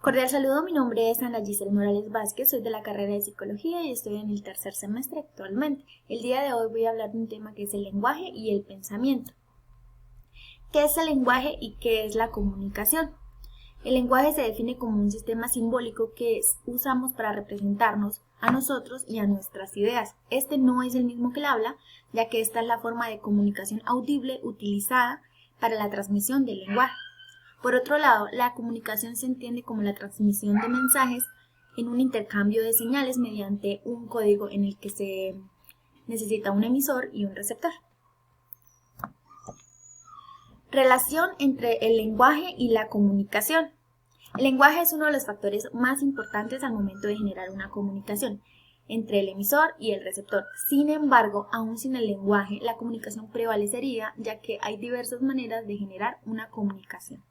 Cordial saludo, mi nombre es Ana Giselle Morales Vázquez, soy de la carrera de Psicología y estoy en el tercer semestre actualmente. El día de hoy voy a hablar de un tema que es el lenguaje y el pensamiento. ¿Qué es el lenguaje y qué es la comunicación? El lenguaje se define como un sistema simbólico que usamos para representarnos a nosotros y a nuestras ideas. Este no es el mismo que el habla, ya que esta es la forma de comunicación audible utilizada para la transmisión del lenguaje. Por otro lado, la comunicación se entiende como la transmisión de mensajes en un intercambio de señales mediante un código en el que se necesita un emisor y un receptor. Relación entre el lenguaje y la comunicación. El lenguaje es uno de los factores más importantes al momento de generar una comunicación entre el emisor y el receptor. Sin embargo, aún sin el lenguaje, la comunicación prevalecería, ya que hay diversas maneras de generar una comunicación.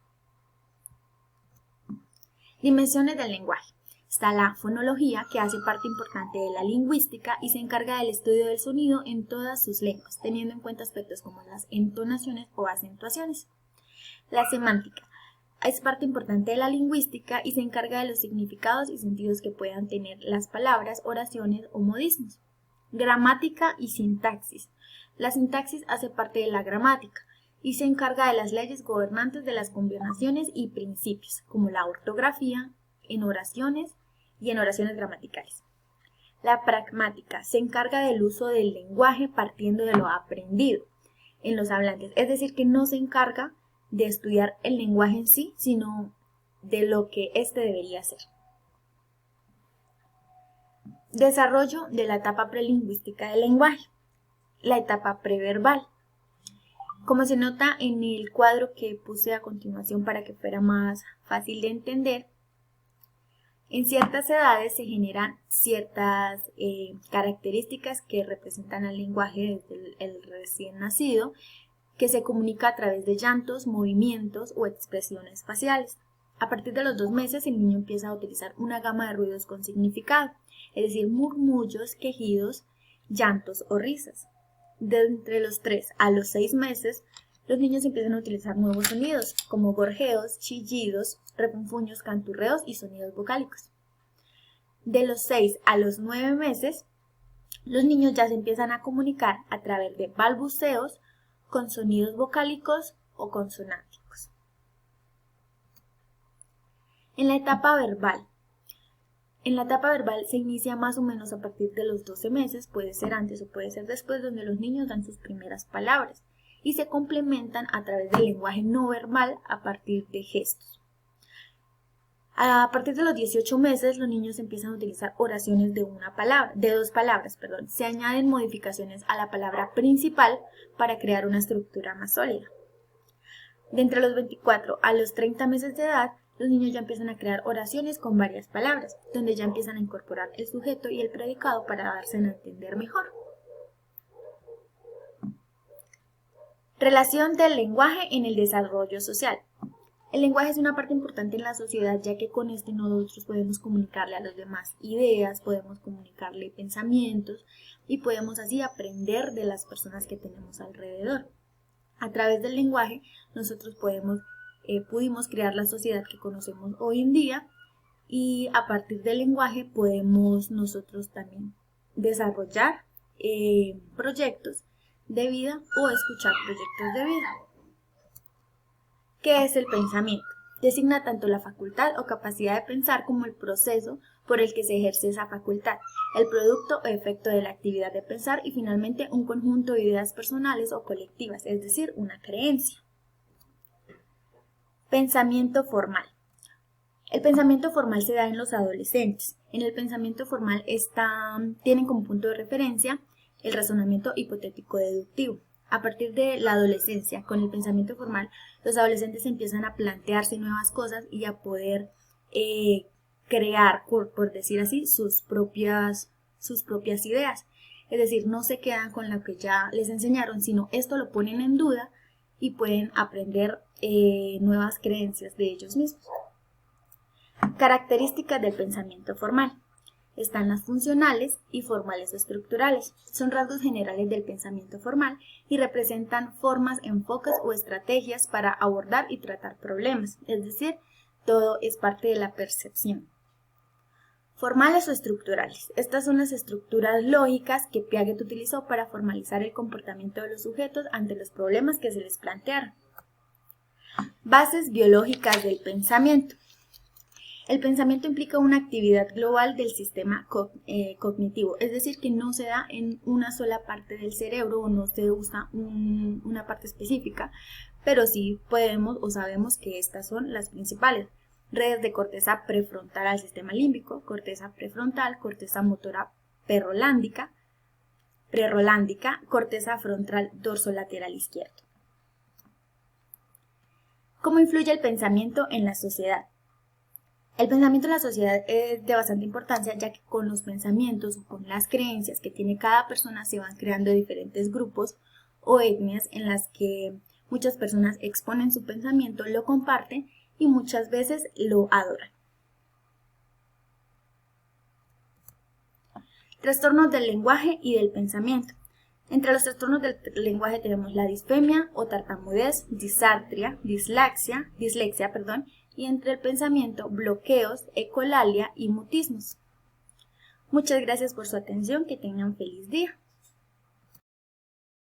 Dimensiones del lenguaje. Está la fonología, que hace parte importante de la lingüística y se encarga del estudio del sonido en todas sus lenguas, teniendo en cuenta aspectos como las entonaciones o acentuaciones. La semántica. Es parte importante de la lingüística y se encarga de los significados y sentidos que puedan tener las palabras, oraciones o modismos. Gramática y sintaxis. La sintaxis hace parte de la gramática y se encarga de las leyes gobernantes de las combinaciones y principios, como la ortografía, en oraciones y en oraciones gramaticales. La pragmática se encarga del uso del lenguaje partiendo de lo aprendido en los hablantes, es decir, que no se encarga de estudiar el lenguaje en sí, sino de lo que éste debería ser. Desarrollo de la etapa prelingüística del lenguaje. La etapa preverbal. Como se nota en el cuadro que puse a continuación para que fuera más fácil de entender, en ciertas edades se generan ciertas características que representan al lenguaje desde el recién nacido, que se comunica a través de llantos, movimientos o expresiones faciales. A partir de los 2 meses el niño empieza a utilizar una gama de ruidos con significado, es decir, murmullos, quejidos, llantos o risas. De entre los 3 a los 6 meses, los niños empiezan a utilizar nuevos sonidos, como gorjeos, chillidos, refunfuños, canturreos y sonidos vocálicos. De los 6 a los 9 meses, los niños ya se empiezan a comunicar a través de balbuceos, con sonidos vocálicos o consonánticos. En la etapa verbal. En la etapa verbal se inicia más o menos a partir de los 12 meses, puede ser antes o puede ser después, donde los niños dan sus primeras palabras y se complementan a través del lenguaje no verbal a partir de gestos. A partir de los 18 meses, los niños empiezan a utilizar oraciones de dos palabras. Se añaden modificaciones a la palabra principal para crear una estructura más sólida. De entre los 24 a los 30 meses de edad, los niños ya empiezan a crear oraciones con varias palabras, donde ya empiezan a incorporar el sujeto y el predicado para darse a entender mejor. Relación del lenguaje en el desarrollo social. El lenguaje es una parte importante en la sociedad, ya que con este nosotros podemos comunicarle a los demás ideas, podemos comunicarle pensamientos y podemos así aprender de las personas que tenemos alrededor. A través del lenguaje nosotros pudimos crear la sociedad que conocemos hoy en día y a partir del lenguaje podemos nosotros también desarrollar proyectos de vida o escuchar proyectos de vida. ¿Qué es el pensamiento? Designa tanto la facultad o capacidad de pensar como el proceso por el que se ejerce esa facultad, el producto o efecto de la actividad de pensar y finalmente un conjunto de ideas personales o colectivas, es decir, una creencia. Pensamiento formal. El pensamiento formal se da en los adolescentes. En el pensamiento formal tienen como punto de referencia el razonamiento hipotético deductivo. A partir de la adolescencia, con el pensamiento formal, los adolescentes empiezan a plantearse nuevas cosas y a poder crear, por decir así, sus propias ideas. Es decir, no se quedan con lo que ya les enseñaron, sino esto lo ponen en duda y pueden aprender nuevas creencias de ellos mismos. Características del pensamiento formal. Están las funcionales y formales o estructurales. Son rasgos generales del pensamiento formal y representan formas, enfoques o estrategias para abordar y tratar problemas, es decir, todo es parte de la percepción. Formales o estructurales. Estas son las estructuras lógicas que Piaget utilizó para formalizar el comportamiento de los sujetos ante los problemas que se les plantearon. Bases biológicas del pensamiento. El pensamiento implica una actividad global del sistema cognitivo, es decir, que no se da en una sola parte del cerebro o no se usa una parte específica, pero sí podemos o sabemos que estas son las principales. Redes de corteza prefrontal al sistema límbico, corteza prefrontal, corteza motora prerolándica, corteza frontal dorsolateral izquierdo. ¿Cómo influye el pensamiento en la sociedad? El pensamiento en la sociedad es de bastante importancia, ya que con los pensamientos o con las creencias que tiene cada persona se van creando diferentes grupos o etnias en las que muchas personas exponen su pensamiento, lo comparten y muchas veces lo adoran. Trastornos del lenguaje y del pensamiento. Entre los trastornos del lenguaje tenemos la disfemia o tartamudez, disartria, dislexia, y entre el pensamiento, bloqueos, ecolalia y mutismos. Muchas gracias por su atención, que tengan feliz día.